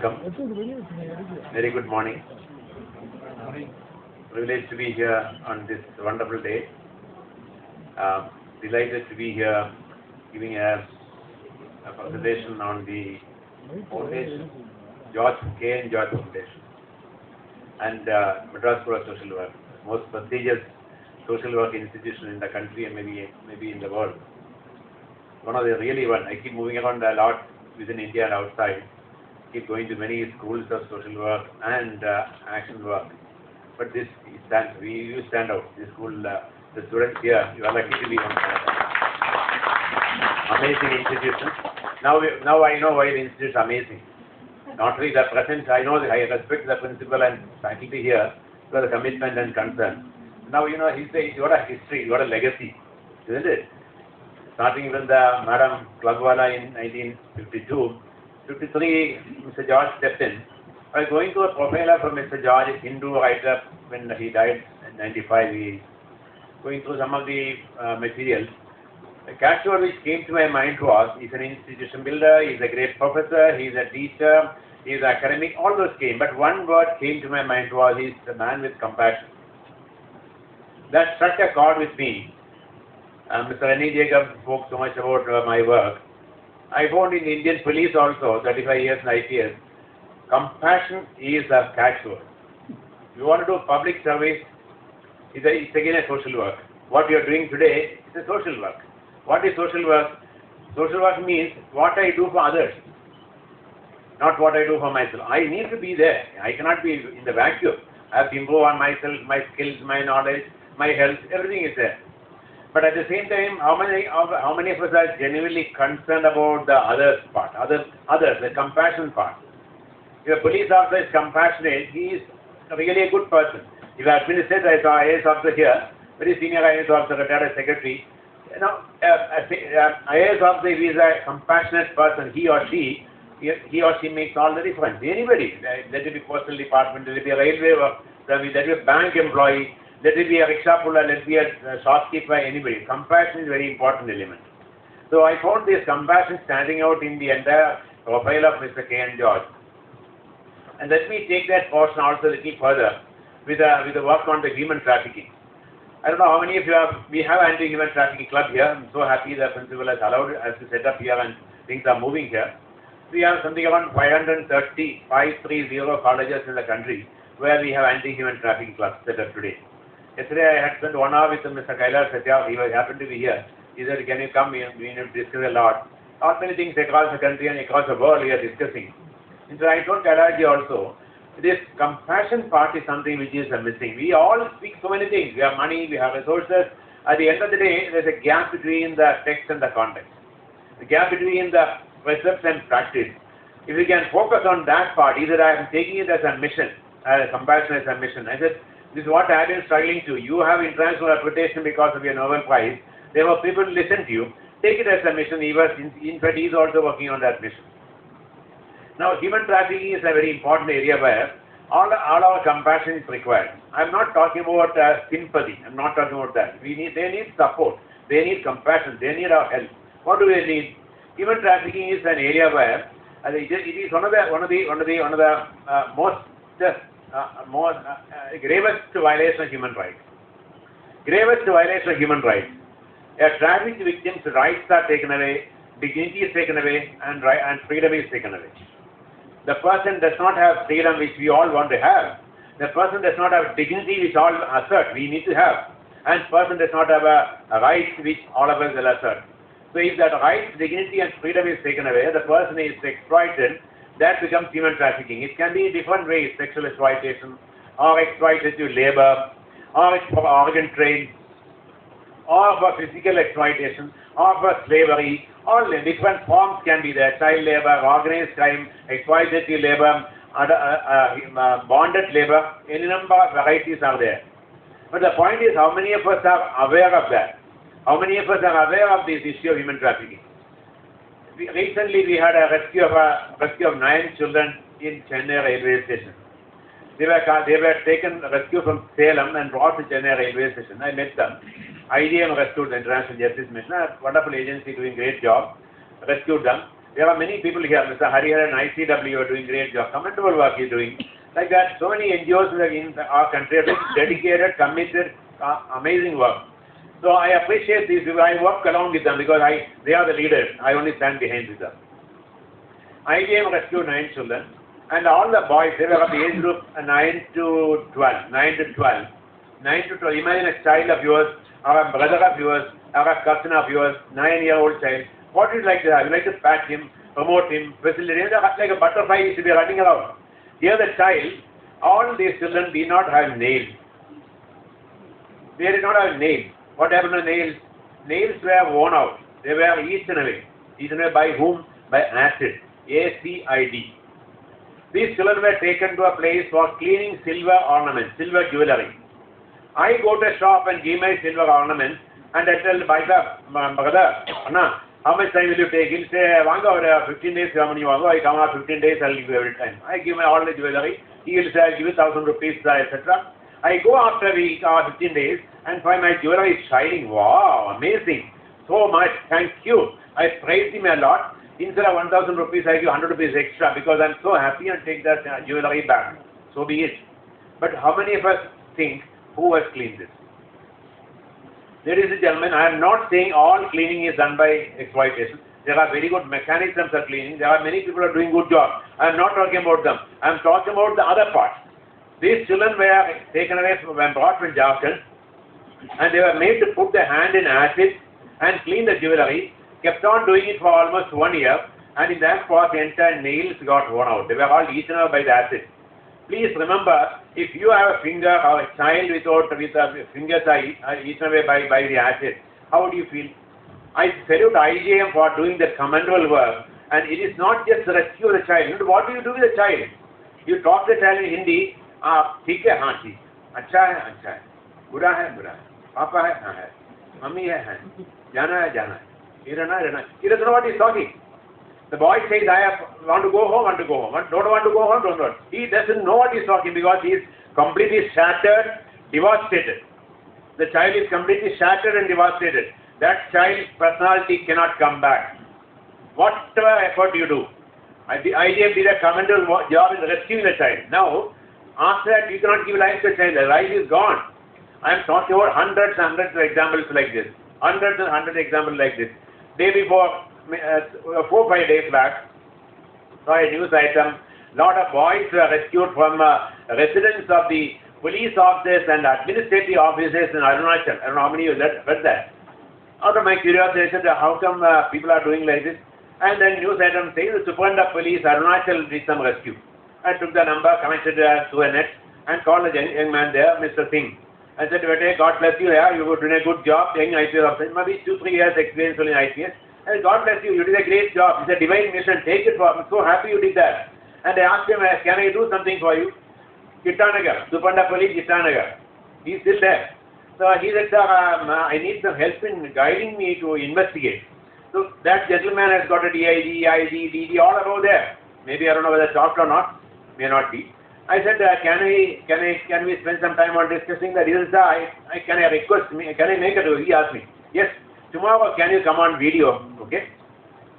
welcome. Very good morning. Privileged to be here on this wonderful day. Delighted to be here giving a presentation on the foundation, George Foundation and Madras School of Social Work, most prestigious social work institution in the country and maybe in the world. One of the really one. I keep moving around a lot within India and outside. Keep going to many schools of social work and action work. But this stands. You stand out. This school, the students here, you are lucky to be on. Amazing institution. Now I know why the institution is amazing. Not only the presence. I know that I respect the principal and faculty here for the commitment and concern. Now you got a history, you got a legacy, isn't it? Starting with the Madam Klagwala in 1952, 53, Mr. George stepped in. I was going to a profile from Mr. George, a Hindu writer, when he died in 95. He going through some of the materials. The catchword which came to my mind was, he's an institution builder, he's a great professor, he's a teacher, he's academic, all those came. But one word came to my mind was, he's a man with compassion. That struck a chord with me. Mr. N.E. Jacob spoke so much about my work. I found in Indian police also, 35 years in IPS, compassion is a catchword. You want to do public service, it's again a social work. What you are doing today is a social work. What is social work? Social work means what I do for others, not what I do for myself. I need to be there. I cannot be in the vacuum. I have to improve on myself, my skills, my knowledge, my health, everything is there. But at the same time, how many of us are genuinely concerned about the others part, others, the compassion part? If a police officer is compassionate, he is really a good person. If I administrator, I saw IAS officer here, very senior IAS officer, retired secretary. IAS officer, if he is a compassionate person, he or she makes all the difference. Anybody, let it be postal department, let it be a railway, let it be a bank employee, let it be a rickshaw puller, let it be a shopkeeper, anybody. Compassion is a very important element. So I found this compassion standing out in the entire profile of Mr. K. N. George. And let me take that portion also a little further with the work on the human trafficking. I don't know how many of you have, we have anti-human trafficking club here. I'm so happy the principal has allowed us to set up here and things are moving here. We have something around 530 colleges in the country where we have anti-human trafficking clubs set up today. Yesterday I had spent 1 hour with Mr. Kailash Satya. He happened to be here. He said, can you come? We need to discuss a lot. Not many things across the country and across the world we are discussing. And so I told Kailash also, this compassion part is something which is missing. We all speak so many things. We have money, we have resources. At the end of the day, there's a gap between the text and the context. The gap between the precepts and practice. If we can focus on that part, either I am taking it as a mission, compassion as a mission. I said, this is what I have been struggling to. You have international reputation because of your Nobel Prize. Therefore, people listen to you. Take it as a mission. In fact, he is also working on that mission. Now, human trafficking is a very important area where all our compassion is required. I'm not talking about sympathy. I'm not talking about that. They need support. They need compassion. They need our help. What do they need? Human trafficking is an area where it is one of the gravest violation of human rights. Gravest violation of human rights. A trafficked victim's rights are taken away, dignity is taken away, and freedom is taken away. The person does not have freedom which we all want to have. The person does not have dignity which all assert we need to have. And person does not have a right which all of us will assert. So if that right, dignity and freedom is taken away, the person is exploited, that becomes human trafficking. It can be in different ways, sexual exploitation, or exploitative labor, or for organ trade, or for physical exploitation, or for slavery. All different forms can be there: child labor, organized crime, exploitative labor, bonded labor. Any number of varieties are there. But the point is, how many of us are aware of that? How many of us are aware of this issue of human trafficking? Recently, we had a rescue of 9 children in Chennai railway station. They were taken rescue from Salem and brought to Chennai railway station. I met them. IDM rescued the International Justice Mission, a wonderful agency doing great job. Rescued them. There are many people here. Mr. Hariharan, ICW, you are doing great job. Commendable work you are doing. Like that, so many NGOs in our country are dedicated, committed, amazing work. So I appreciate these people. I work along with them because they are the leaders. I only stand behind with them. IBM rescued 9 children, and all the boys, they were of the age group 9 to 12. Imagine a child of yours, or a brother of yours, or a cousin of yours, 9-year-old child. What would you like to have? You like to pat him, promote him, facilitate him, like a butterfly used to be running around. Here the child, all these children did not have nails. They did not have nails. What happened to nails? Nails were worn out. They were eaten away. Eaten away by whom? By acid. ACID. These children were taken to a place for cleaning silver ornaments, silver jewelry. I go to a shop and give my silver ornaments, and I tell my brother, Anna, how much time will you take? He'll say, Vanga, 15 days, how many you want? I come out 15 days, I'll give you every time. I give my all the jewelry. He will say, I'll give you 1,000 rupees, etc. I go after a week or 15 days and find my jewelry is shining. Wow, amazing. So much. Thank you. I praise him a lot. Instead of 1,000 rupees, I give 100 rupees extra because I'm so happy and take that jewelry back. So be it. But how many of us think, who has cleaned this? Ladies and gentlemen, I am not saying all cleaning is done by exploitation. There are very good mechanisms for cleaning. There are many people who are doing good job. I am not talking about them. I am talking about the other part. These children were taken away when brought from Jharkhand, and they were made to put their hand in acid and clean the jewelry. Kept on doing it for almost 1 year, and in that process, the entire nails got worn out. They were all eaten up by the acid. Please remember, if you have a finger or a child with fingers are eaten away by the acid, how do you feel? I salute IJM for doing the commendable work, and it is not just to rescue the child. What do you do with the child? You talk to the child in Hindi, ठीक है, हाँ ठीक, अच्छा है, बुरा है, पापा है, हाँ है, मम्मी है, जाना है, he doesn't know what he's talking. The boy says, I want to go home, don't want to go home, don't want. He doesn't know what he's talking because he is completely shattered, devastated. The child is completely shattered and devastated. That child's personality cannot come back. Whatever effort you do, the IDF did a commendable job in rescuing the child. Now, after that, you cannot give life to the child. The life is gone. I am talking about hundreds and hundreds of examples like this. Hundreds and hundreds of examples like this. Day before, 4 or 5 days back, saw a news item. Lot of boys were rescued from residence of the police officers and administrative officers in Arunachal. I don't know how many of you read that. Out of my curiosity, I said, how come people are doing like this? And then news item says the Superintendent of Police Arunachal did some rescue. I took the number, connected to a net, and called the young man there, Mr. Singh. I said, God bless you, you were doing a good job, young IPS officer, maybe 2-3 years experience in IPS. And God bless you, you did a great job. It's a divine mission, take it for me. I'm so happy you did that. And I asked him, can I do something for you? Kitanagar, Superintendent of Police, Kitanagar. He's still there. So he said, sir, I need some help in guiding me to investigate. So that gentleman has got a DID, ID, DD, all about there. Maybe I don't know whether talked or not, may not be. I said, can we spend some time on discussing that? He said, can I request me? Can I make it? He asked me. Yes. Tomorrow, can you come on video? Okay.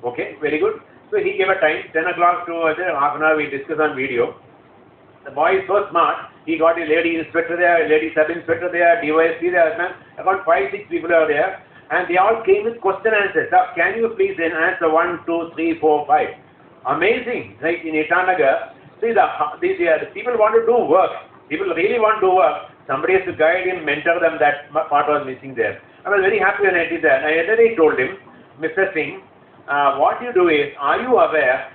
Okay. Very good. So he gave a time, 10 o'clock to half an hour. We discuss on video. The boy is so smart. He got a lady inspector there, a lady sub inspector there, DYSP there. About 5-6 people are there, and they all came with question answers. Sir, can you please then answer 1, 2, 3, 4, 5? Amazing. Like in Itanagar. See, the people want to do work. People really want to do work. Somebody has to guide him, mentor them. That part was missing there. I was very happy when I did that. I told him, Mr. Singh, what you do is, are you aware,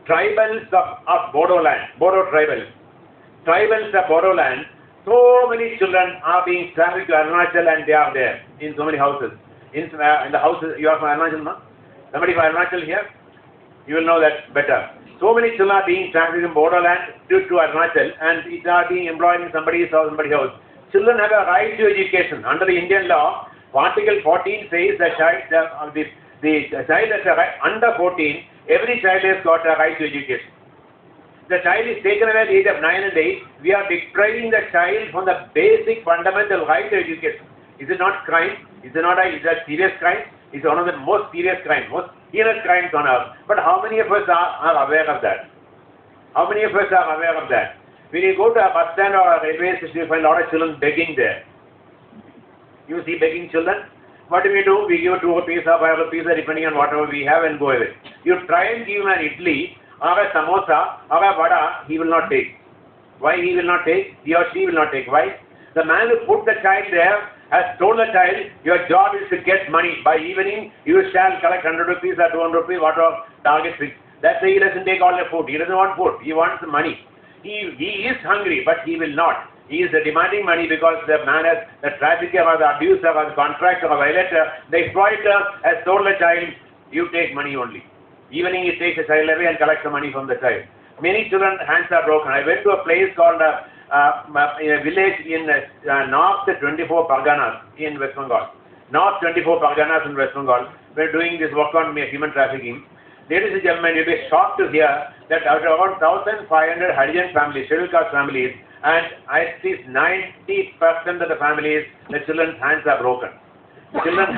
tribals of Bodo land, Bodo tribals of Bodo land, so many children are being trafficked to Arunachal and they are there in so many houses. In the houses, you are from Arunachal, no? Somebody from Arunachal here? You will know that better. So many children are being trafficked in borderland to Arunachal and it are being employed in somebody's house, somebody's house. Children have a right to education. Under the Indian law, Article 14 says the child has a right, under 14, every child has got a right to education. The child is taken away at the age of 9 and 8. We are depriving the child from the basic fundamental right to education. Is it not crime? Is it a serious crime? It's one of the most serious crimes. heinous crimes on earth. But how many of us are aware of that? How many of us are aware of that? When you go to a bus stand or a railway station, you find a lot of children begging there. You see begging children? What do? We give 2 rupees or 5 rupees depending on whatever we have and go away. You try and give him an idli or a samosa or a vada, he will not take. Why he will not take? He or she will not take. Why? The man who put the child there has told the child, your job is to get money. By evening, you shall collect 100 rupees or 200 rupees, whatever target fixed. That's why he doesn't take all the food. He doesn't want food. He wants the money. He is hungry, but he will not. He is demanding money because the man has, the trafficker or the abuser or the contractor or violator, the exploiter has told the child, you take money only. Evening he takes the child away and collects the money from the child. Many children's hands are broken. I went to a place called in a village in North 24 Parganas in West Bengal. North 24 Parganas in West Bengal. We are doing this work on human trafficking. Ladies and gentlemen, you'll be shocked to hear that out of around 1,500 Harijan families, scheduled caste families, and at least 90% of the families, the children's hands are broken. Children,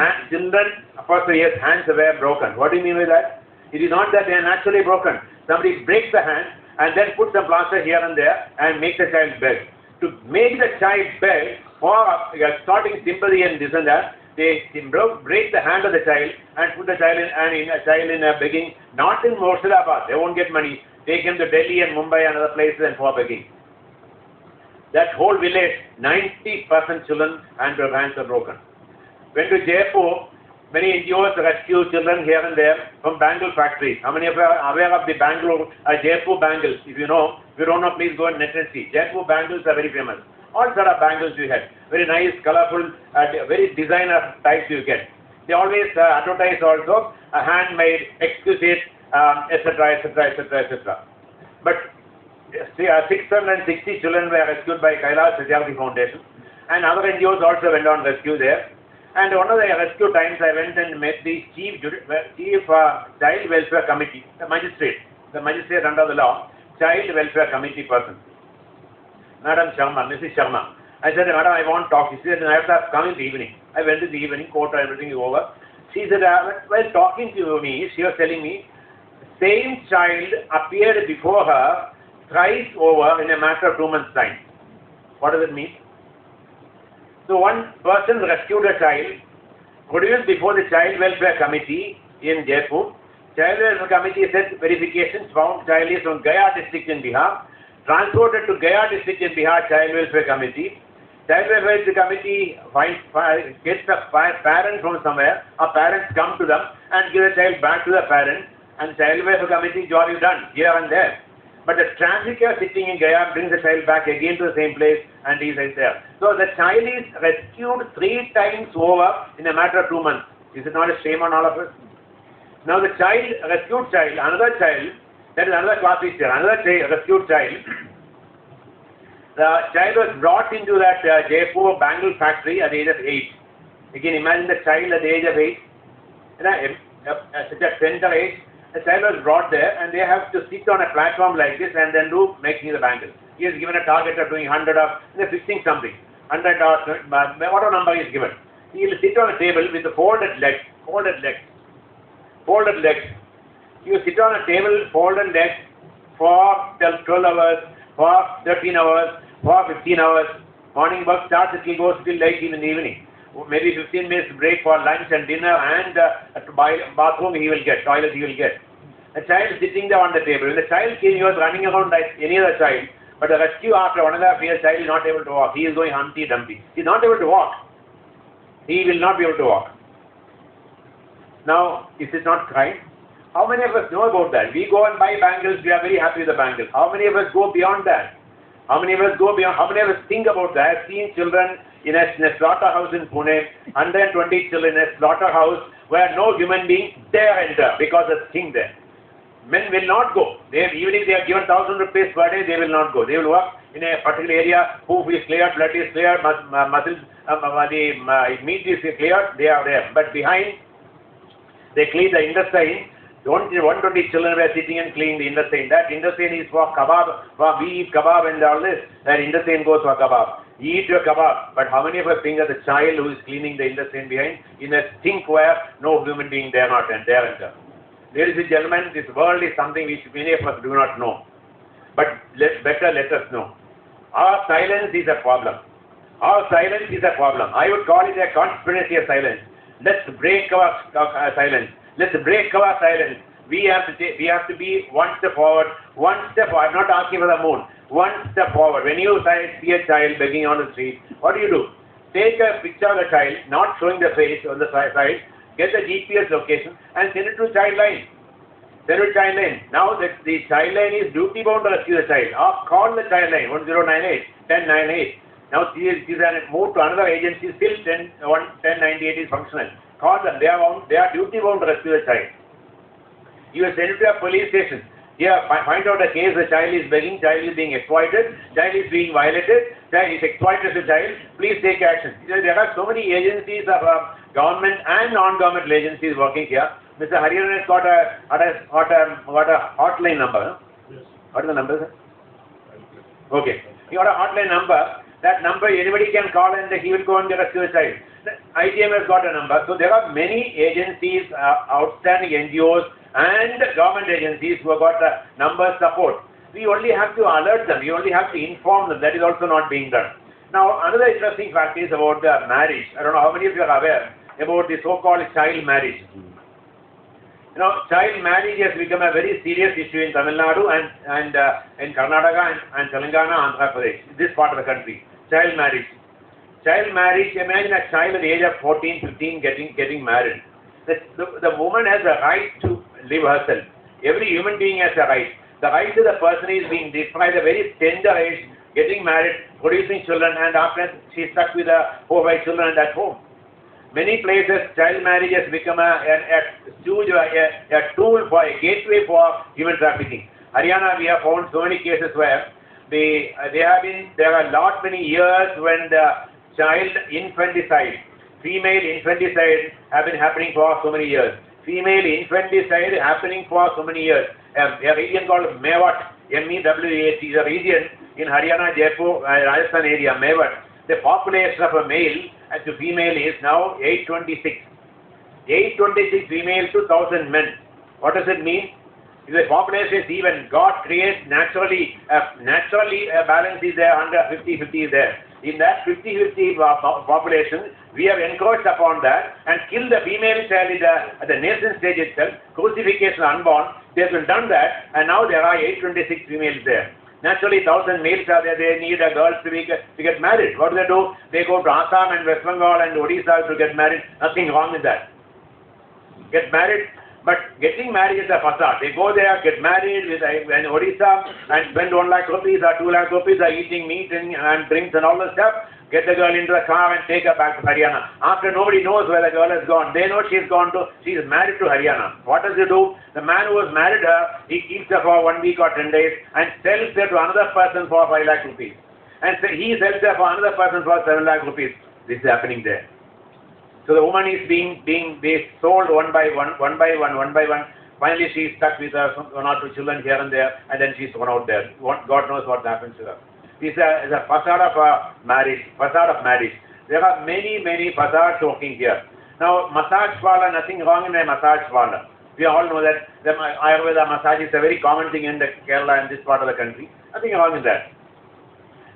first yes, hands were broken. What do you mean by that? It is not that they are naturally broken. Somebody breaks the hand and then puts some plaster here and there and makes the child beg. To make the child beg for starting sympathy and this and that, they break the hand of the child and put the child in begging, not in Murshidabad. They won't get money. Take him to Delhi and Mumbai and other places and for begging. That whole village, 90% children and their hands are broken. Went to Jaipur, many NGOs rescue children here and there from bangle factories. How many of you are aware of the Jaipur bangles? If you don't know, please go and net and see. Jaipur bangles are very famous. All sort of bangles you get. Very nice, colorful, very designer types you get. They always advertise also a handmade, exquisite, etc., etc., etc., etc. But 660 children were rescued by Kailash Satyarthi Foundation, and other NGOs also went on rescue there. And one of the rescue times I went and met the Chief Child Welfare Committee, the magistrate under the law, Child Welfare Committee person. Madam Sharma, Mrs. Sharma. I said, Madam, I want to talk. She said, I have to come in the evening. I went in the evening, court, everything is over. She said, while talking to me, she was telling me, same child appeared before her thrice over in a matter of 2 months' time. What does it mean? So one person rescued a child, produced before the Child Welfare Committee in Jaipur. Child Welfare Committee said verifications found child is from Gaya district in Bihar. Transported to Gaya district in Bihar, Child Welfare Committee. Child Welfare Committee gets the parent from somewhere. Our parents come to them and give the child back to the parent. And Child Welfare Committee job is done here and there. But the trafficker sitting in Gaya brings the child back again to the same place and he is right there. So the child is rescued 3 times over in a matter of 2 months. Is it not a shame on all of us? Now the rescued child, another child, that is another class teacher, another rescued child. The child was brought into that Jaipur bangle factory at the age of 8. You can imagine the child at the age of 8, such a tender age. The child was brought there and they have to sit on a platform like this and then making the bangles. He is given a target of doing 100 of, fixing something. 100 or whatever number he is given. He will sit on a table with the folded legs. He will sit on a table, folded legs for 12 hours, for 13 hours, for 15 hours. Morning work starts, it will go till late in the evening. Maybe 15 minutes break for lunch and dinner and bathroom he will get, toilet he will get. A child sitting there on the table. When the child came, he was running around like any other child. But the rescue after 1.5 years, child is not able to walk. He is going Humpty Dumpty. He is not able to walk. He will not be able to walk. Now, is it not crime? How many of us know about that? We go and buy bangles, we are very happy with the bangles. How many of us go beyond that? How many of us think about that? I have seen children in a slaughterhouse in Pune, 120 children in a slaughterhouse where no human being dare enter because of the thing there. Men will not go. Even if they are given 1,000 rupees per day, they will not go. They will work in a particular area, hoof is cleared, blood is cleared, muscles, meat is cleared, they are there. But behind, they clean the intestine. 120 children were sitting and cleaning the intestine. That intestine is for kebab, we eat kebab and all this. That intestine goes for kebab. You eat your kebab. But how many of us think of the child who is cleaning the intestine behind in a sink where no human being dare enter? Ladies and gentlemen, this world is something which many of us do not know. But better let us know. Our silence is a problem. Our silence is a problem. I would call it a conspiracy of silence. Let's break our silence. Let's break our silence. We have to be one step forward, one step forward. I'm not asking for the moon. One step forward. When you see a child begging on the street, what do? Take a picture of the child, not showing the face on the side, get the GPS location and send it to child line. Send it to child line. Now the child line is duty bound to rescue the child. Or call the child line 1098, 1098. Now these are moved to another agency, still 1098 is functional. Call them. They are duty bound to rescue the child. You send it to a police station. Here, find out a case, the child is begging, child is being exploited, child is being violated, child is exploited as a child, please take action. There are so many agencies of government and non-governmental agencies working here. Mr. Hariharan has got a hotline number. Yes. What is the number, sir? Okay. He got a hotline number. That number anybody can call and he will go and rescue the child. The ITM has got a number. So there are many agencies, outstanding NGOs, and government agencies who have got the number support. We only have to alert them, we only have to inform them. That is also not being done. Now, another interesting fact is about the marriage. I don't know how many of you are aware about the so-called child marriage. You know, child marriage has become a very serious issue in Tamil Nadu and in Karnataka and Telangana, Andhra Pradesh, this part of the country. Child marriage. Child marriage, imagine a child at the age of 14, 15 getting married. The woman has a right to live herself. Every human being has a right. The right to the person is being described at a very tender age, getting married, producing children, and after she's stuck with 4 or 5 children at home. Many places, child marriage has become a tool for a gateway for human trafficking. Haryana, we have found so many cases where there are many years when the child infanticide, female infanticide have been happening for so many years. Female infanticide happening for so many years. A region called Mewat, MEWAT, is a region in Haryana, Jaipur, Rajasthan area, Mewat. The population of a male and to female is now 826. 826 females to 1000 men. What does it mean? If the population is even, God creates naturally a balance is there, under 50-50 is there. In that 50-50 population, we have encroached upon that and killed the female child at the nascent stage itself, crucifixion unborn. They have done that, and now there are 826 females there. Naturally, 1000 males are there. They need a girl to get married. What do? They go to Assam and West Bengal and Odisha to get married. Nothing wrong with that. Get married. But getting married is a facade. They go there, get married in Odisha and spend 1 lakh rupees or 2 lakh rupees are eating meat and drinks and all that stuff. Get the girl into the car and take her back to Haryana. After nobody knows where the girl has gone. They know she's married to Haryana. What does he do? The man who has married her, he keeps her for 1 week or 10 days and sells her to another person for 5 lakh rupees. And so he sells her for another person for 7 lakh rupees. This is happening there. So the woman is being sold one by one. Finally, she is stuck with 1 or 2 children here and there, and then she's gone out there. God knows what happens to her. This is a facade of marriage. There are many facades working here. Now, massage parlor, nothing wrong in a massage parlor. We all know that the Ayurveda massage is a very common thing in the Kerala and this part of the country. Nothing wrong in that.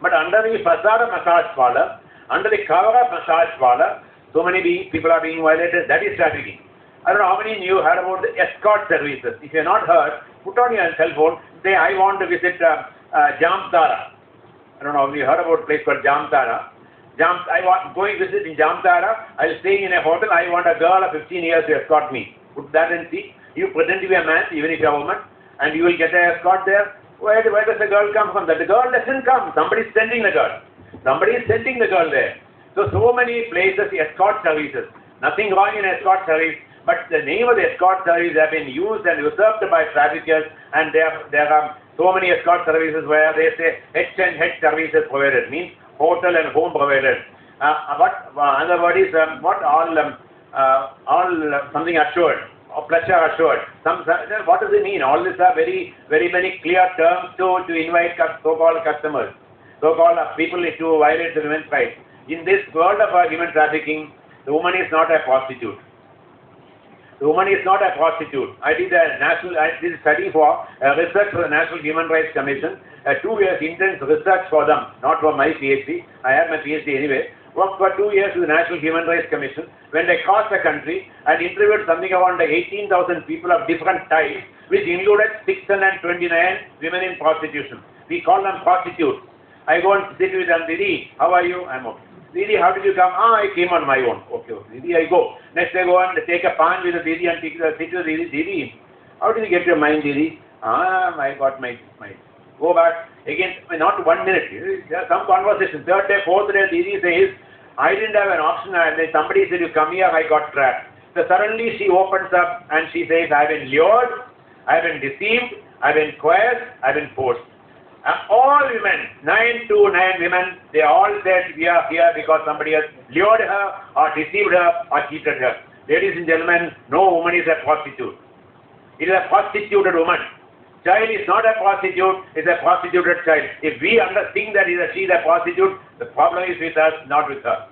But under the facade of massage parlor, under the cover of massage parlor, so many people are being violated. That is trafficking. I don't know how many of you heard about the escort services. If you have not heard, put on your cell phone, say, I want to visit Jamtara. I don't know if you heard about a place called Jamtara. Going to visit in Jamtara, I'll stay in a hotel, I want a girl of 15 years to escort me. Put that and see. You pretend to be a man, even if you're a woman, and you will get an escort there. Where does the girl come from? The girl doesn't come. Somebody is sending the girl. Somebody is sending the girl there. So many places, escort services. Nothing wrong in escort service, but the name of the escort service have been used and usurped by traffickers, and there are so many escort services where they say H and H services provided, means hotel and home provided. Another word is something assured, or pleasure assured. What does it mean? All these are very many clear terms to invite so-called customers, so-called people to violate the women's rights. In this world of human trafficking, the woman is not a prostitute. The woman is not a prostitute. I did a study for research for the National Human Rights Commission, 2 years intense research for them, not for my PhD. I have my PhD anyway. Worked for 2 years with the National Human Rights Commission. When they crossed the country and interviewed something around 18,000 people of different types, which included 629 women in prostitution. We call them prostitutes. I go and sit with them, Didi, how are you? I'm okay. Didi, how did you come? I came on my own. Okay. Didi, I go. Next I go and take a pan with the Didi and sit with Didi. Didi, how did you get your mind, Didi? I got my mind. Go back. Again, not 1 minute. There's some conversation. Third day, fourth day, Didi says, I didn't have an option. And then somebody said, you come here, I got trapped. So suddenly she opens up and she says, I've been lured, I've been deceived, I've been coerced, I've been forced. All women, 9 to 9 women, they all said we are here because somebody has lured her or deceived her or cheated her. Ladies and gentlemen, no woman is a prostitute. It is a prostituted woman. Child is not a prostitute, it's a prostituted child. If we think that she is a prostitute, the problem is with us, not with her.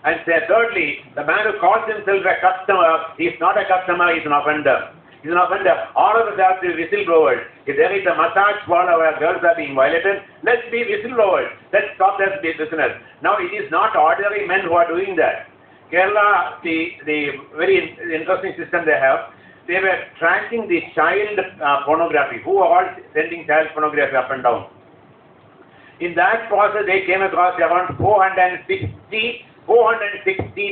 And thirdly, the man who calls himself a customer, he is not a customer, he is an offender. He's an offender. All of us have to be whistleblowers. If there is a massage parlor where girls are being violated, let's be whistleblowers. Let's stop that business. Now, it is not ordinary men who are doing that. Kerala, the very interesting system they have, they were tracking the child pornography, who are all sending child pornography up and down. In that process, they came across around 460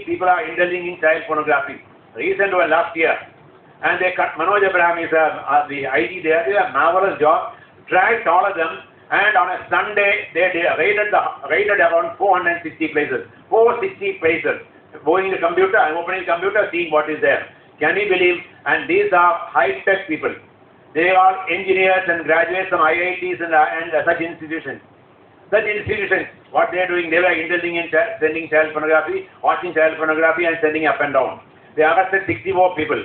people are indulging in child pornography. Recent one last year. And they cut, Manoj Abraham is the ID there, they did a marvelous job, tracked all of them, and on a Sunday, they raided around 460 places. 460 places. Going to the computer, I'm opening the computer, seeing what is there. Can you believe? And these are high-tech people. They are engineers and graduates from IITs and such institutions. Such institutions, what they are doing, they were indulging in sending child pornography, watching child pornography and sending up and down. They arrested 64 people.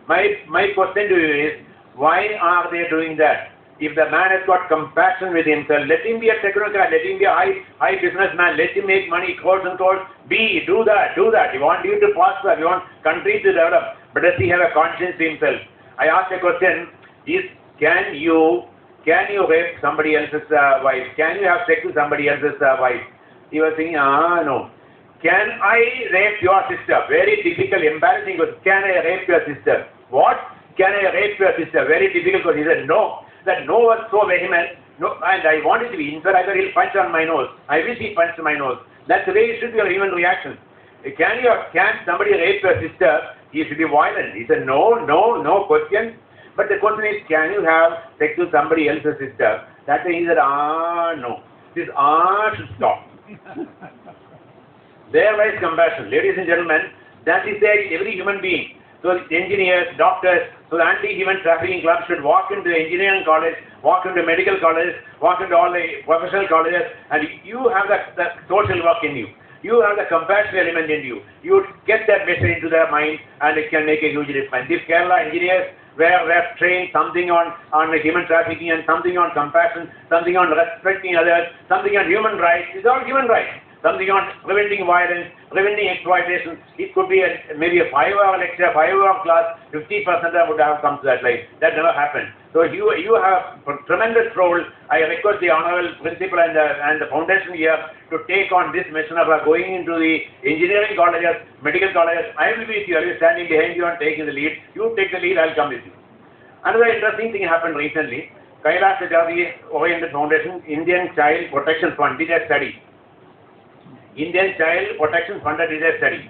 My question to you is, why are they doing that? If the man has got compassion with himself, let him be a technocrat, let him be a high businessman, let him make money, crores and crores. Do that. We want you to prosper, we want countries to develop. But does he have a conscience to himself? I asked a question, can you rape somebody else's wife? Can you have sex with somebody else's wife? He was saying, no. Can I rape your sister? Very difficult, embarrassing question. Can I rape your sister? What? Can I rape your sister? Very difficult question. He said, no. That no was so vehement. No, and I wanted to be inside. I thought he'll punch on my nose. I wish he punched my nose. That's the way it should be a human reaction. Can somebody rape your sister? He should be violent. He said, no question. But the question is, can you have sex with somebody else's sister? That way he said, no. This should stop. There lies compassion. Ladies and gentlemen, that is there in every human being. So engineers, doctors, so the anti-human trafficking club should walk into the engineering college, walk into medical colleges, walk into all the professional colleges, and you have the social work in you. You have the compassion element in you. You get that message into their mind and it can make a huge difference. If Kerala engineers were trained something on human trafficking and something on compassion, something on respecting others, something on human rights, it's all human rights. Something on preventing violence, preventing exploitation. It could be maybe a 5-hour lecture, 5-hour class, 50% would have come to that life. That never happened. So you have a tremendous role. I request the Honorable Principal and the Foundation here to take on this mission of going into the engineering colleges, medical colleges. I will be with you. I will be standing behind you and taking the lead. You take the lead, I will come with you. Another interesting thing happened recently. Kailash Oriented Foundation, Indian Child Protection Fund did a study. Indian Child Protection Fund did a study.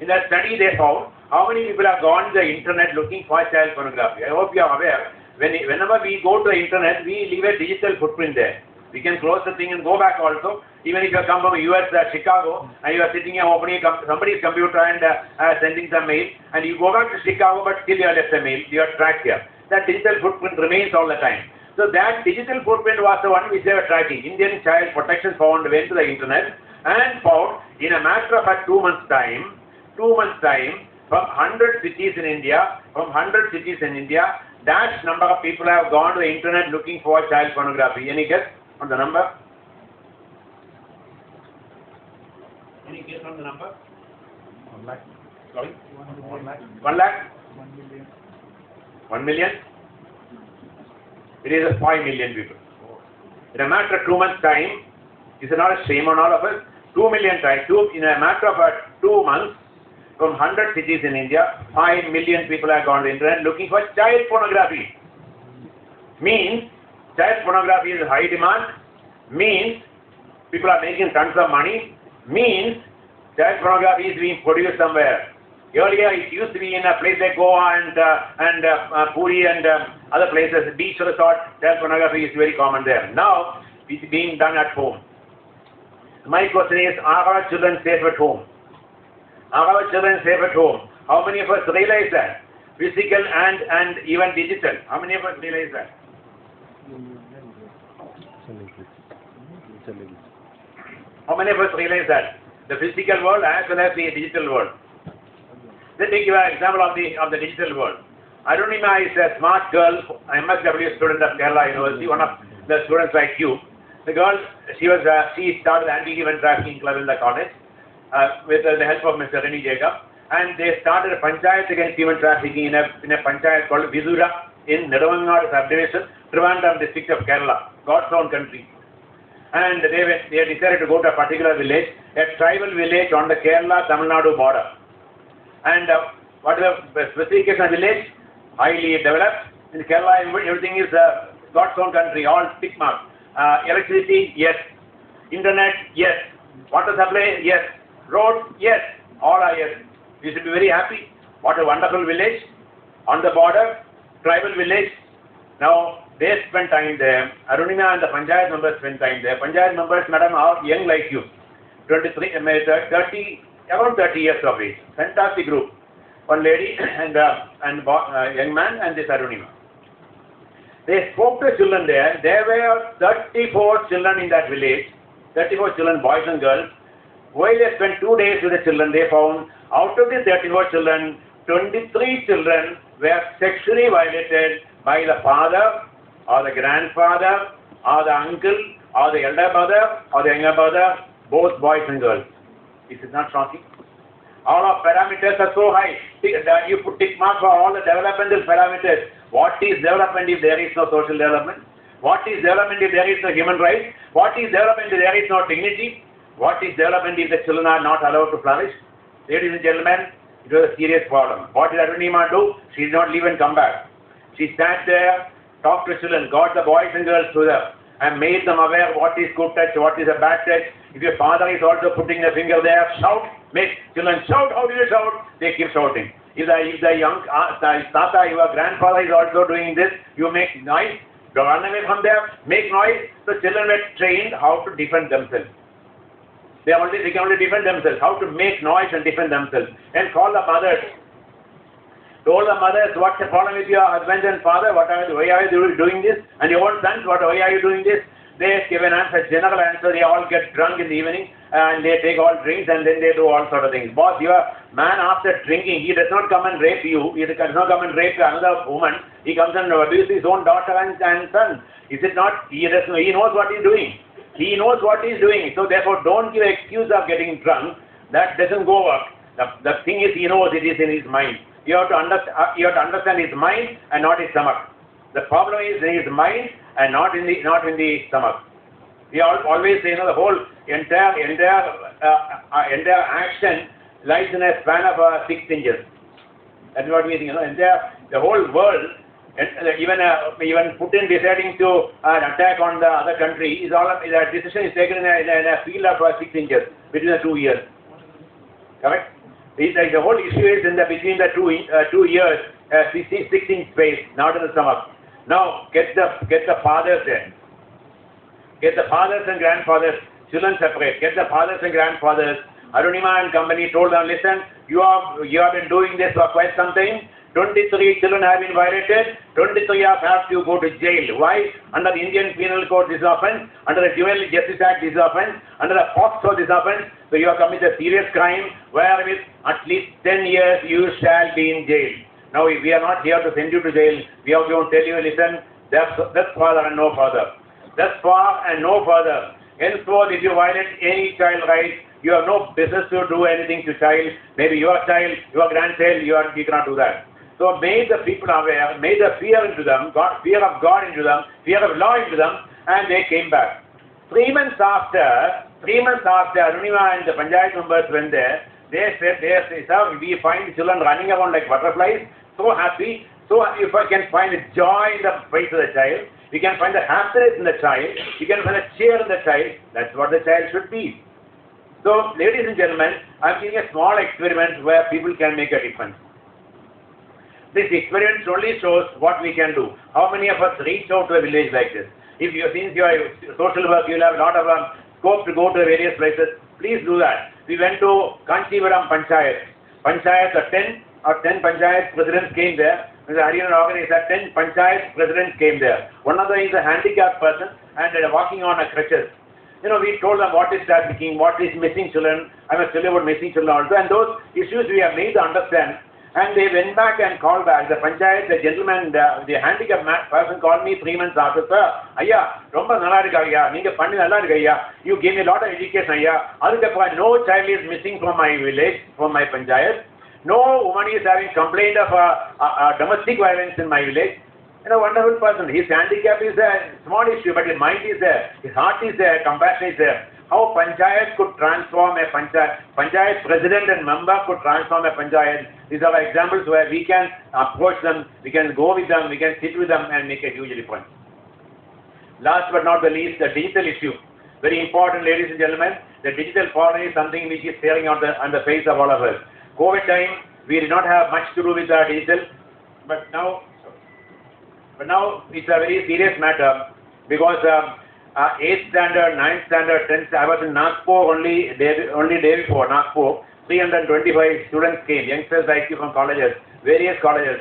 In that study, they found how many people have gone to the internet looking for child pornography. I hope you are aware. Whenever we go to the internet, we leave a digital footprint there. We can close the thing and go back also. Even if you come from US, Chicago, and you are sitting here opening somebody's computer and sending some mail, and you go back to Chicago, but still you have left a mail, you are tracked here. That digital footprint remains all the time. So that digital footprint was the one which they were tracking. Indian Child Protection Fund went to the internet and found in a matter of 2 months' time, from 100 cities in India, that number of people have gone to the internet looking for child pornography. Any guess on the number? Any guess on the number? 1 lakh. Sorry? 1 lakh. 1 lakh? 1 million. 1 million? It is 5 million people. In a matter of 2 months' time, is it not a shame on all of us? 2 million times, in a matter of 2 months, from 100 cities in India, 5 million people have gone to the internet looking for child pornography. Means, child pornography is high demand, means, people are making tons of money, means, child pornography is being produced somewhere. Earlier, it used to be in a place like Goa and Puri and other places, beach resort, child pornography is very common there. Now, it's being done at home. My question is, are our children safe at home? Are our children safe at home? How many of us realize that? Physical and even digital. How many of us realize that? How many of us realize that? The physical world as well as the digital world. Let me give an example of the digital world. Arunima is a smart girl, MSW student of Kerala University, one of the students like you. The girl, she started anti-human trafficking club in the college with the help of Mr. Rennie Jacob, and they started a panchayat against human trafficking in a panchayat called Vidura in Nedavangad subdivision, Trivandrum district of Kerala, God's own country. And they decided to go to a particular village, a tribal village on the Kerala-Tamil Nadu border. And what is the specification of village? Highly developed. In Kerala, everything is God's own country, all tick marks. Electricity, yes. Internet, yes. Water supply, yes. Roads, yes. All are yes. You should be very happy. What a wonderful village. On the border, tribal village. Now, they spend time there. Arunima and the Panchayat members spend time there. Panchayat members, madam, are young like you. 30, around 30 years of age. Fantastic group. One lady and young man and this Arunima. They spoke to children there. There were 34 children in that village. 34 children, boys and girls. While they spent 2 days with the children, they found out of the 34 children, 23 children were sexually violated by the father or the grandfather or the uncle or the elder brother or the younger brother, both boys and girls. Is it not shocking? All our parameters are so high. You put tick mark for all the developmental parameters. What is development if there is no social development? What is development if there is no human rights? What is development if there is no dignity? What is development if the children are not allowed to flourish? Ladies and gentlemen, it was a serious problem. What did Arunima do? She did not leave and come back. She sat there, talked to children, got the boys and girls together, and made them aware what is good touch, what is a bad touch. If your father is also putting the finger there, shout, make children shout. How do you shout? They keep shouting. If the young tata, your grandfather is also doing this, you make noise, run away from there, make noise. The children were trained how to defend themselves. They can only defend themselves, how to make noise and defend themselves. And call the mothers. Told the mothers, what's the problem with your husband and father? Why are you doing this? And your own sons, why are you doing this? They give an answer, general answer. They all get drunk in the evening and they take all drinks and then they do all sort of things. Boss, your man after drinking, he does not come and rape you. He does not come and rape another woman. He comes and abuses his own daughter and son. Is it not? He knows what he's doing. He knows what he's doing. So therefore, don't give excuse of getting drunk. That doesn't go up. The thing is, he knows it is in his mind. You have to understand his mind and not his stomach. The problem is in his mind and not in the stomach. We always say, the whole entire action lies in a span of 6 inches. That's what we think. The whole world, even Putin deciding to attack on the other country, that decision is taken in a field of 6 inches between the 2 years. Correct? The whole issue is between the 2 years, 6-inch space, not in the stomach. Now get the fathers there. Get the fathers and grandfathers, children separate. Get the fathers and grandfathers. Arunima and company told them, listen, you have been doing this for quite some time. 23 children have been violated. 23 have to go to jail. Why? Under the Indian Penal Code this is offense. Under the Juvenile Justice Act this is offense. Under the POCSO this is offense. So you have committed a serious crime wherewith at least 10 years you shall be in jail. Now we are not here to send you to jail. We are going to tell you, listen, that's further and no further. Thus far and no further. Henceforth, if you violate any child right, you have no business to do anything to child. Maybe your child, your grandchild, you cannot do that. So made the people aware, made the fear into them, fear of God into them, fear of law into them, and they came back. 3 months after, Arunima and the Panchayat members went there. They said, sir, we find children running around like butterflies, so happy. So if I can find the joy in the face of the child, we can find the happiness in the child, we can find the cheer in the child, that's what the child should be. So, ladies and gentlemen, I'm giving a small experiment where people can make a difference. This experiment only shows what we can do. How many of us reach out to a village like this? If you, since you are social work, you'll have a lot of scope to go to various places. Please do that. We went to Kanchivaram Panchayat. Panchayat, 10 Panchayat presidents came there. Mr. Hariyan organized that 10 Panchayat presidents came there. One of them is a handicapped person and they are walking on a crutches. You know, we told them what is trafficking, what is missing children. I must tell you about missing children also. And those issues we have made to understand. And they went back and called back. The Panchayat, the gentleman, the handicapped person called me 3 months after, sir, Ayya, romba nalla irukku ayya, neenga panni nalla irukku ayya, you gave me a lot of education ayya, adukapra no child is missing from my village, from my Panchayat, no woman is having complaint of domestic violence in my village. You know, wonderful person. His handicap is a small issue, but his mind is there, his heart is there, compassion is there. How Panchayat could transform a Panchayat president and member could transform a Panchayat. These are examples where we can approach them, we can go with them, we can sit with them and make a huge difference. Last but not the least, the digital issue. Very important, ladies and gentlemen. The digital foreign is something which is staring on the face of all of us. COVID time, we did not have much to do with the digital, but now it's a very serious matter because 8th standard, 9th standard, 10th, I was in Nagpur only day before, Nagpur, 325 students came, youngsters like you from colleges, various colleges.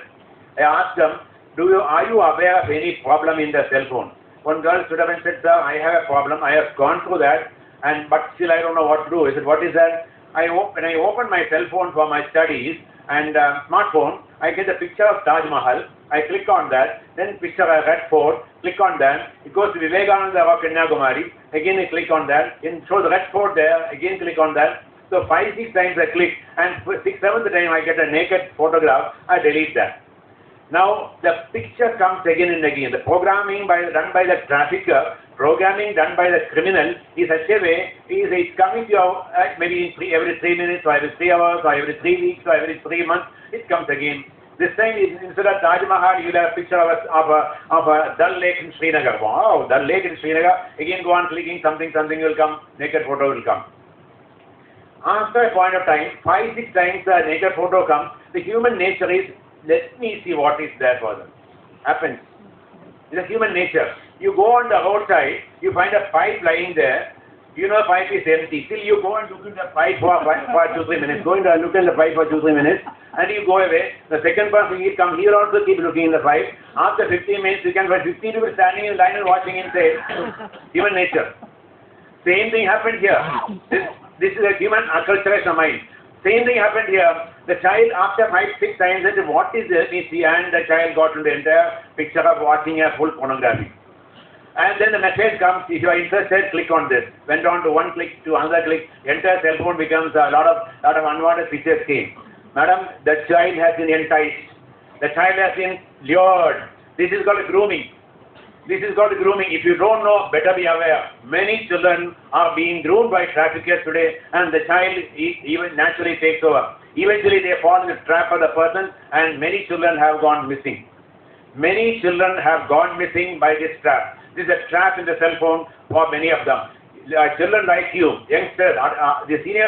I asked them, are you aware of any problem in the cell phone? One girl stood up and said, sir, I have a problem, I have gone through that, but still I don't know what to do. I said, what is that? When I open my cell phone for my studies and smartphone, I get a picture of Taj Mahal. I click on that, then picture of Red Fort, click on that, it goes to Vivekananda of Kanyakumari, again I click on that, and show the Red Fort there, again click on that. So 5-6 times I click, and 6th-7th time I get a naked photograph, I delete that. Now the picture comes again and again. The programming done by the trafficker, programming done by the criminal is such a way, it's coming to you maybe every 3 minutes, or every 3 hours, or every 3 weeks, or every 3 months, it comes again. This time, instead of Taj Mahal, you'll have a picture of a Dal Lake in Srinagar. Wow, Dal Lake in Srinagar. Again, go on clicking, something will come, naked photo will come. After a point of time, 5-6 times the naked photo comes, the human nature is, let me see what is there for them. Happens. It's a human nature. You go on the roadside, you find a pipe lying there, you know the pipe is empty. Still you go and look in the pipe for 2-3 minutes. Go and look in the pipe for 2-3 minutes and you go away. The second person will come here also keep looking in the pipe. After 15 minutes you can find 15 people standing in line and watching inside. Human nature. Same thing happened here. This is a human acculturation of mind. Same thing happened here. The child after 5-6 times said, what is this? And the child got into the entire picture of watching a full pornography. And then the message comes, if you are interested, click on this. Went on to one click, to another click, entire cell phone becomes a lot of unwanted pictures came. Madam, the child has been enticed. The child has been lured. This is called grooming. This is called grooming. If you don't know, better be aware. Many children are being groomed by traffickers today and the child even naturally takes over. Eventually they fall in the trap of the person and many children have gone missing. Many children have gone missing by this trap. This is a trap in the cell phone for many of them. Children like you, youngsters, the senior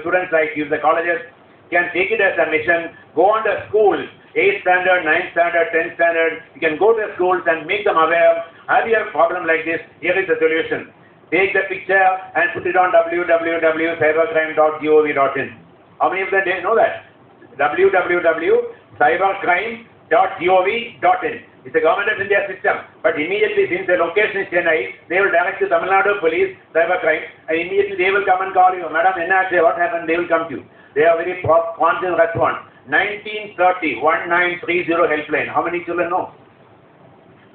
students like you, the colleges, can take it as a mission, go on the schools, 8th standard, 9th standard, 10th standard, you can go to the schools and make them aware, have you a problem like this, here is the solution. Take the picture and put it on www.cybercrime.gov.in. How many of them know that? www.cybercrime.gov.in. It's a government of India system, but immediately since the location is Chennai, they will direct to Tamil Nadu police, cybercrime, and immediately they will come and call you. Madam, what happened? They will come to you. They are very prompt in response. 1930 1930 helpline. How many children know?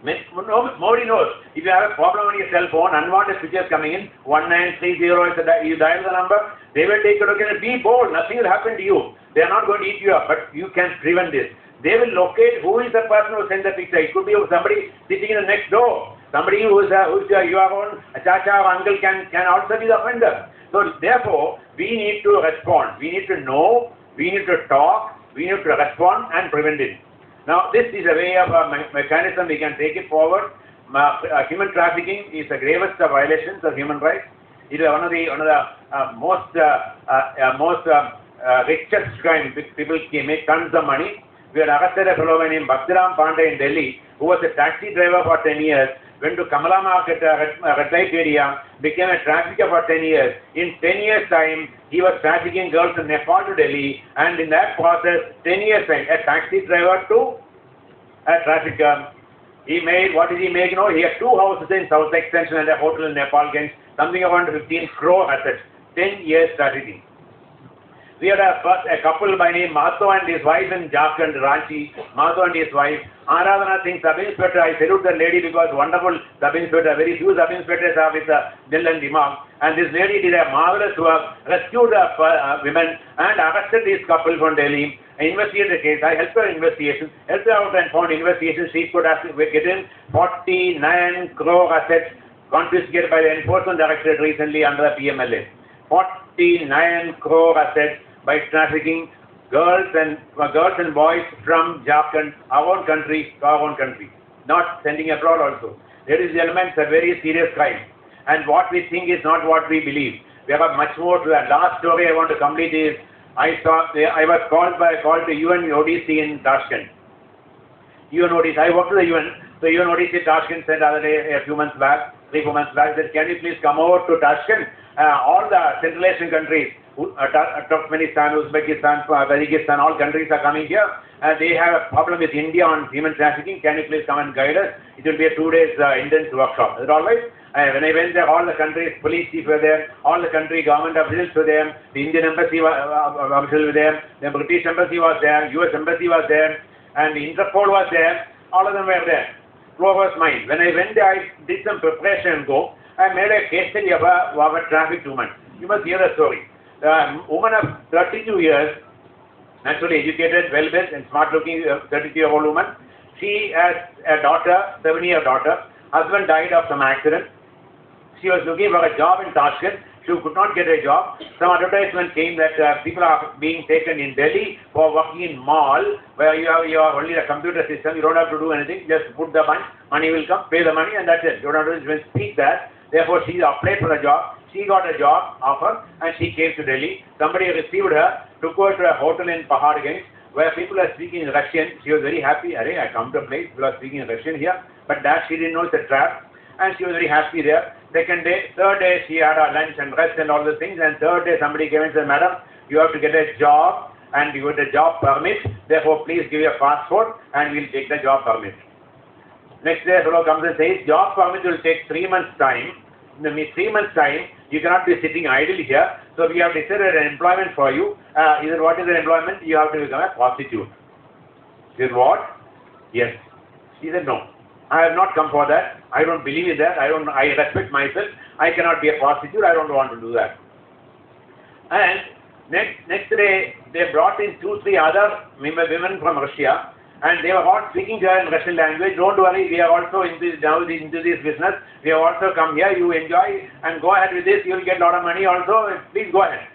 Nobody knows. If you have a problem on your cell phone, unwanted pictures coming in, 1930 you dial the number, they will take a look and be bold. Nothing will happen to you. They are not going to eat you up, but you can prevent this. They will locate who is the person who sent the picture. It could be somebody sitting in the next door. Somebody who's your own chacha or uncle can also be the offender. So therefore, we need to respond. We need to know, we need to talk, we need to respond and prevent it. Now, this is a way of a mechanism we can take it forward. Human trafficking is the gravest of violations of human rights. It is one of the most richest crime. People make tons of money. We had arrested a fellow named Bhaktiram Pandey in Delhi, who was a taxi driver for 10 years, went to Kamala Market, red light area, became a trafficker for 10 years. In 10 years' time, he was trafficking girls from Nepal to Delhi, and in that process, 10 years' time, a taxi driver to a trafficker. He made, what did he make? You know, he had 2 houses in South Extension and a hotel in Nepal, Ganj, something around 15 crore assets, 10 years trafficking. We had a couple by name Mato and his wife in Jharkhand, Ranchi. Mato and his wife. Aradhana Singh, sub-inspector. I salute the lady because wonderful sub-inspector. Very few sub-inspectors are with Dil and Dimag. And this lady did a marvelous work, rescued women and arrested this couple from Delhi. I investigated the case. I helped her investigation. Helped her out and found investigation. She could have getting 49 crore assets confiscated by the Enforcement Directorate recently under the PMLA. 49 crore assets by trafficking girls and boys from Jharkhand, our own country, to our own country, not sending abroad also. Ladies and gentlemen, it's a very serious crime. And what we think is not what we believe. We have much more to that. Last story I want to complete is, I was called to UN ODC in Tashkent. UN ODC, I worked with the UN. So UN ODC Tashkent said the other day, a few months back, 3-4 months back, that can you please come over to Tashkent? All the Central Asian countries, Turkmenistan, Uzbekistan, Tajikistan, all countries are coming here. They have a problem with India on human trafficking. Can you please come and guide us? It will be a 2 days intense workshop. Is it all right? When I went there, all the countries, police chiefs were there, all the country government officials were there, the Indian embassy officials were there, the British embassy was there, US embassy was there, and the Interpol was there. All of them were there. Flow was mine. When I went there, I did some preparation and go. I made a case study of a trafficked woman. You must hear the story. A woman of 32 years, naturally educated, well-built and smart-looking 32-year-old woman. She has a daughter, 7-year daughter. Husband died of some accident. She was looking for a job in Tashkent. She could not get a job. Some advertisement came that people are being taken in Delhi for working in mall, where you have only a computer system. You don't have to do anything. Just put the money will come, pay the money, and that's it. You don't have to even speak that. Therefore, she applied for a job. She got a job offer, and she came to Delhi. Somebody received her, took her to a hotel in Paharganj, where people are speaking Russian. She was very happy. Arey, I come to a place, people are speaking Russian here. But that she didn't know it's a trap. And she was very happy there. Second day, third day, she had her lunch and rest and all the things. And third day, somebody came and said, Madam, you have to get a job and you get a job permit. Therefore, please give your passport and we'll take the job permit. Next day, a fellow comes and says, job permit will take 3 months' time. In the 3 months' time, you cannot be sitting idle here. So we have decided an employment for you. What is the employment? You have to become a prostitute. She said, what? Yes. She said, no. I have not come for that. I don't believe in that. I respect myself. I cannot be a prostitute. I don't want to do that. And next day, they brought in 2-3 other women from Russia, and they were all speaking to her in Russian language. Don't worry, we are also into this business. We have also come here. You enjoy and go ahead with this. You will get a lot of money also. Please go ahead.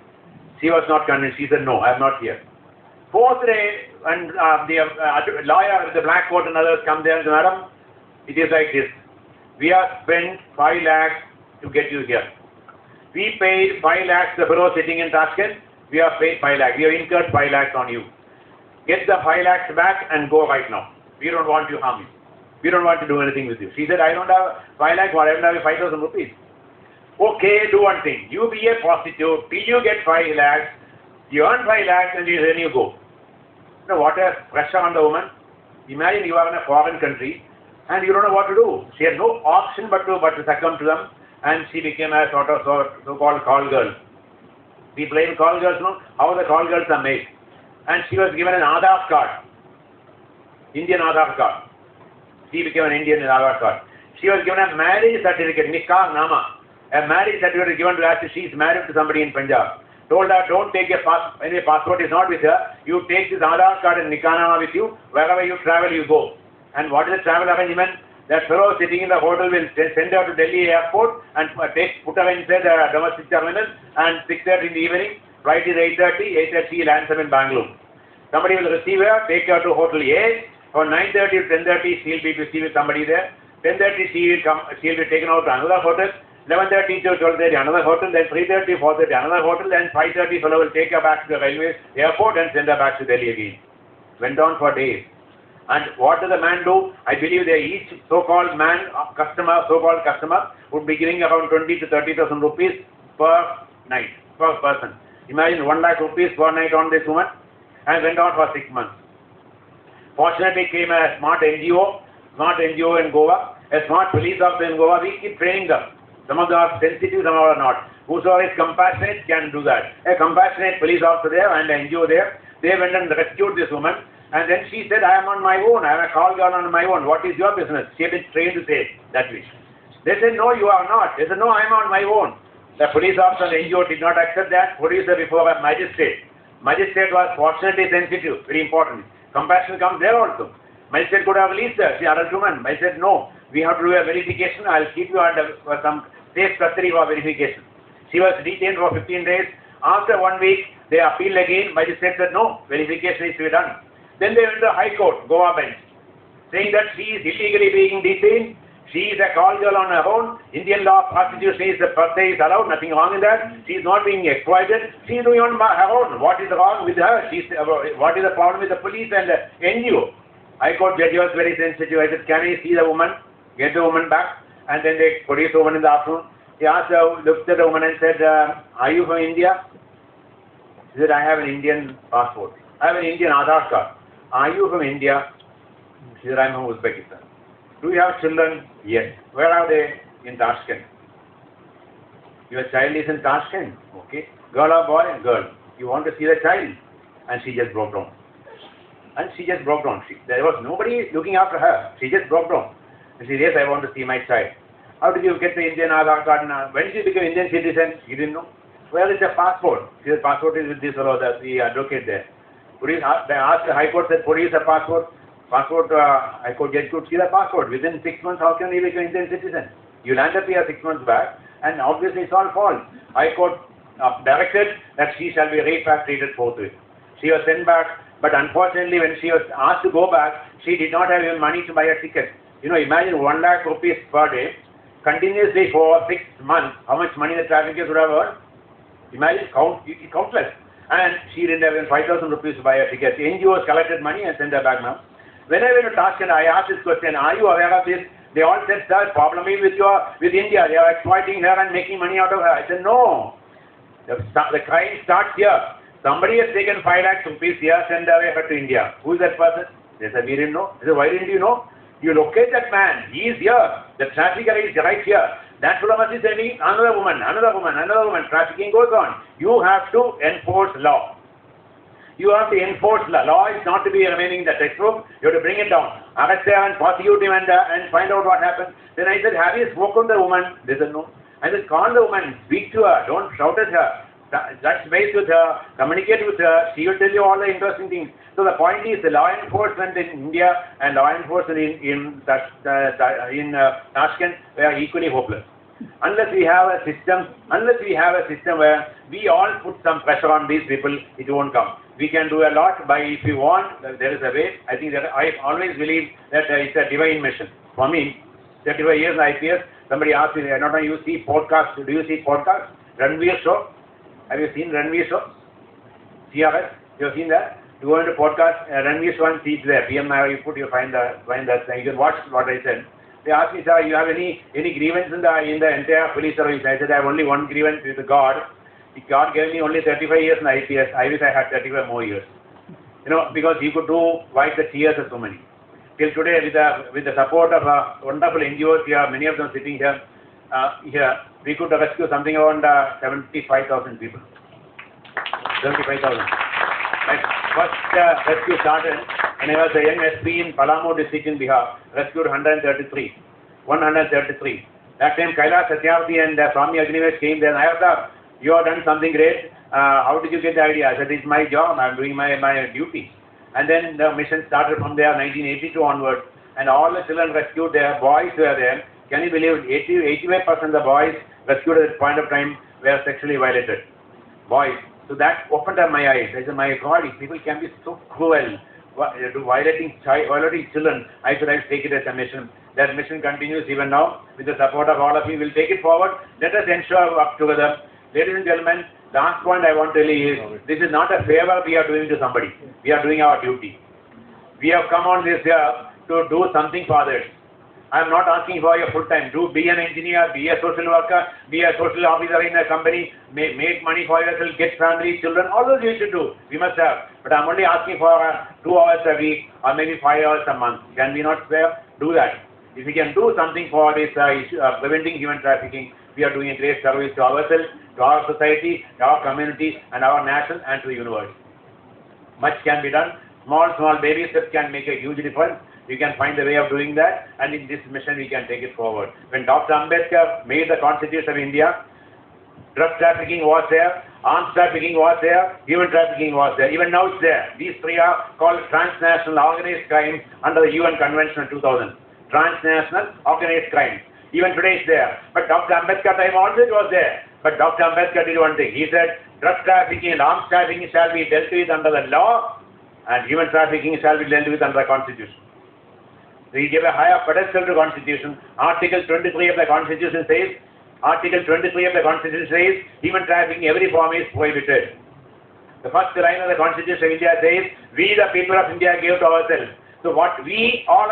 She was not convinced. She said, no, I am not here. Fourth day, and the lawyer with the black coat and others come there and say, Madam, it is like this. We have spent 5 lakhs to get you here. We paid 5 lakhs, the fellow sitting in Tashkent. We have paid 5 lakhs. We have incurred 5 lakhs on you. Get the 5 lakhs back and go right now. We don't want to harm you. We don't want to do anything with you. She said, I don't have 5 lakhs, I don't have 5,000 rupees. Okay, do one thing. You be a prostitute till you get 5 lakhs. You earn 5 lakhs and then you go. Now, what a pressure on the woman. Imagine you are in a foreign country and you don't know what to do. She had no option but to succumb to them, and she became a so-called call girl. People in call girls know how the call girls are made. And she was given an Aadhaar card, Indian Aadhaar card. She became an Indian Aadhaar card. She was given a marriage certificate, Nikah Nama, a marriage certificate given to her. She is married to somebody in Punjab. told her, don't take your anyway, passport is not with her. You take this Aadhaar card and Nikana with you. Wherever you travel, you go. And what is the travel arrangement? That fellow sitting in the hotel will send her to Delhi airport and put her inside the domestic terminal, and 6:30 in the evening, flight is 8:30, 8:30 she lands her in Bangalore. Somebody will receive her, take her to hotel A. For 9:30 to 10:30 she'll be busy with somebody there. 10:30 she'll be taken out to another hotel. 11:30 to 12:30 another hotel, then 3:30, 4:30 another hotel, then 5:30 fellow will take her back to the railway airport and send her back to Delhi again. Went on for days. And what does the man do? I believe that each so-called so-called customer would be giving around 20 to 30,000 rupees per night, per person. Imagine 1 lakh rupees per night on this woman, and went on for 6 months. Fortunately came a smart NGO in Goa, a smart police officer in Goa. We keep training them. Some of them are sensitive, some are not. Whosoever is compassionate can do that. A compassionate police officer there and an NGO there, they went and rescued this woman. And then she said, I am on my own. I am a call girl on my own. What is your business? She had been trained to say that way. They said, no, you are not. They said, no, I am on my own. The police officer and NGO did not accept that. Produced her before a magistrate. Magistrate was fortunately sensitive, very important. Compassion comes there also. Magistrate could have released her. She is an adult woman. I said, no, we have to do a verification. I will keep you under some safe custody for verification. She was detained for 15 days. After 1 week, they appealed again. Magistrate said, no, verification is to be done. Then they went to the High Court, Goa bench, saying that she is illegally being detained. She is a call girl on her own. Indian law, prostitution is per se is allowed, nothing wrong in that. She is not being exploited. She is doing on her own. What is wrong with her? What is the problem with the police and the NGO? High Court judge was very sensitive. I said, can I see the woman? Get the woman back. And then they produced the woman in the afternoon. He asked her, looked at the woman and said, are you from India? She said, I have an Indian passport. I have an Indian Aadhaar card. Are you from India? She said, I am from Uzbekistan. Do you have children? Yes. Where are they? In Tashkent. Your child is in Tashkent. Okay. Girl or boy? Girl. You want to see the child? And she just broke down. There was nobody looking after her. She just broke down. And she said, yes, I want to see my child. How did you get the Indian Aadhaar card? When did you become Indian citizen? You didn't know. Where is the passport? She said, passport is with this fellow, the advocate there. They asked the High Court, said, produce a passport. High Court judge could see the passport. Within 6 months, how can he become Indian citizen? You land up here 6 months back, and obviously it's all false. High Court directed that she shall be repatriated forthwith. She was sent back, but unfortunately, when she was asked to go back, she did not have even money to buy a ticket. Imagine 1 lakh rupees per day, continuously for 6 months. How much money the traffickers would have earned? Imagine, countless. And she didn't have even 5,000 rupees to buy a ticket. The NGOs collected money and sent her back now. When I went to Tashkent, I asked this question, are you aware of this? They all said, sir, problem is with India. They are exploiting her and making money out of her. I said, no. The crime starts here. Somebody has taken 5 lakhs rupees here, send away her to India. Who is that person? They said, we didn't know. I said, why didn't you know? You locate that man. He is here. The trafficker is right here. That fellow must be sending another woman. Trafficking goes on. You have to enforce law. You have to enforce law. Law is not to be remaining in the textbook. You have to bring it down. Arrest her and prosecute him and find out what happened. Then I said, have you spoken to the woman? They said, no. I said, call the woman. Speak to her. Don't shout at her. Touch base with her. Communicate with her. She will tell you all the interesting things. So the point is, the law enforcement in India and law enforcement in Tashkent were equally hopeless. Unless we have a system where we all put some pressure on these people, it won't come. We can do a lot by, if you want, there is a way. I think that I always believe that it's a divine mission. For me, 35 years in IPS, somebody asked me, not only you see podcasts, do you see podcasts? Ranveer show? Have you seen Ranveer show? CRS? You have seen that? You go into podcast, Ranveer show and see it there. PM Nair, you find that thing. You can watch what I said. They asked me, sir, you have any grievance in the entire police service? I said, I have only one grievance with God. God gave me only 35 years in IPS. I wish I had 35 more years. Because he could wipe the tears of so many. Till today, with the support of wonderful NGOs here, many of them sitting here, we could rescue something around 75,000 people. 75,000. My first rescue started when I was a young SP in Palamu district in Bihar. Rescued 133. That time Kailash Satyavati and Swami Agnivesh came there. And I thought, you have done something great. how did you get the idea? I said, it's my job, I'm doing my duty. And then the mission started from there, 1982 onwards, and all the children rescued there, boys were there. Can you believe it? 85% of the boys rescued at that point of time were sexually violated. Boys. So that opened up my eyes. I said, my God, if people can be so cruel, violating children, I should take it as a mission. That mission continues even now. With the support of all of you, we'll take it forward. Let us ensure work together. Ladies and gentlemen, last point I want to tell you is, this is not a favor we are doing to somebody. We are doing our duty. We have come on this year to do something for others. I am not asking for your full-time. Be an engineer, be a social worker, be a social officer in a company, make money for yourself, get family, children, all those you should do. We must have. But I am only asking for 2 hours a week or maybe 5 hours a month. Can we not spare? Do that. If we can do something for this issue, preventing human trafficking, we are doing a great service to ourselves, to our society, to our community, and our nation, and to the universe. Much can be done. Small baby steps can make a huge difference. We can find a way of doing that, and in this mission we can take it forward. When Dr. Ambedkar made the Constitution of India, drug trafficking was there, arms trafficking was there, human trafficking was there. Even now it's there. These three are called transnational organized crimes under the UN Convention of 2000. Transnational organized crimes. Even today it's there. But Dr. Ambedkar time also it was there. But Dr. Ambedkar did one thing. He said, drug trafficking and arms trafficking shall be dealt with under the law, and human trafficking shall be dealt with under the Constitution. So he gave a higher pedestal to Constitution. Article 23 of the Constitution says, human trafficking, every form is prohibited. The first line of the Constitution of India says, we the people of India gave to ourselves. So what we all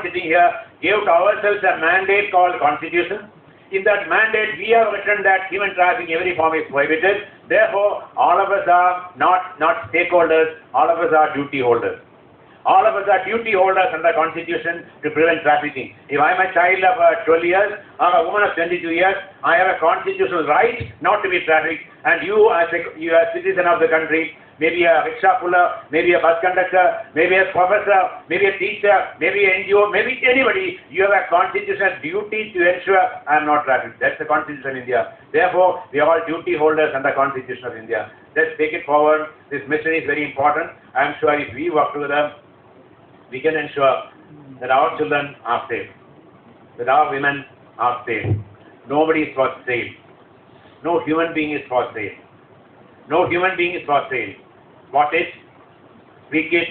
sitting here, gave to ourselves a mandate called Constitution. In that mandate, we have written that human trafficking, every form is prohibited. Therefore, all of us are not stakeholders, all of us are duty holders. All of us are duty holders under the Constitution to prevent trafficking. If I am a child of 12 years or a woman of 22 years, I have a constitutional right not to be trafficked. And you as a citizen of the country, maybe a rickshaw puller, maybe a bus conductor, maybe a professor, maybe a teacher, maybe an NGO, maybe anybody, you have a constitutional duty to ensure I am not trafficked. That's the Constitution of India. Therefore, we are all duty holders under the Constitution of India. Let's take it forward. This mission is very important. I am sure if we work together, we can ensure that our children are safe, that our women are safe. Nobody is for sale. No human being is for sale. No human being is for sale. Spot it, speak it,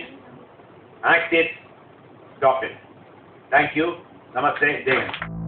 act it, stop it. Thank you. Namaste. Jai Hind.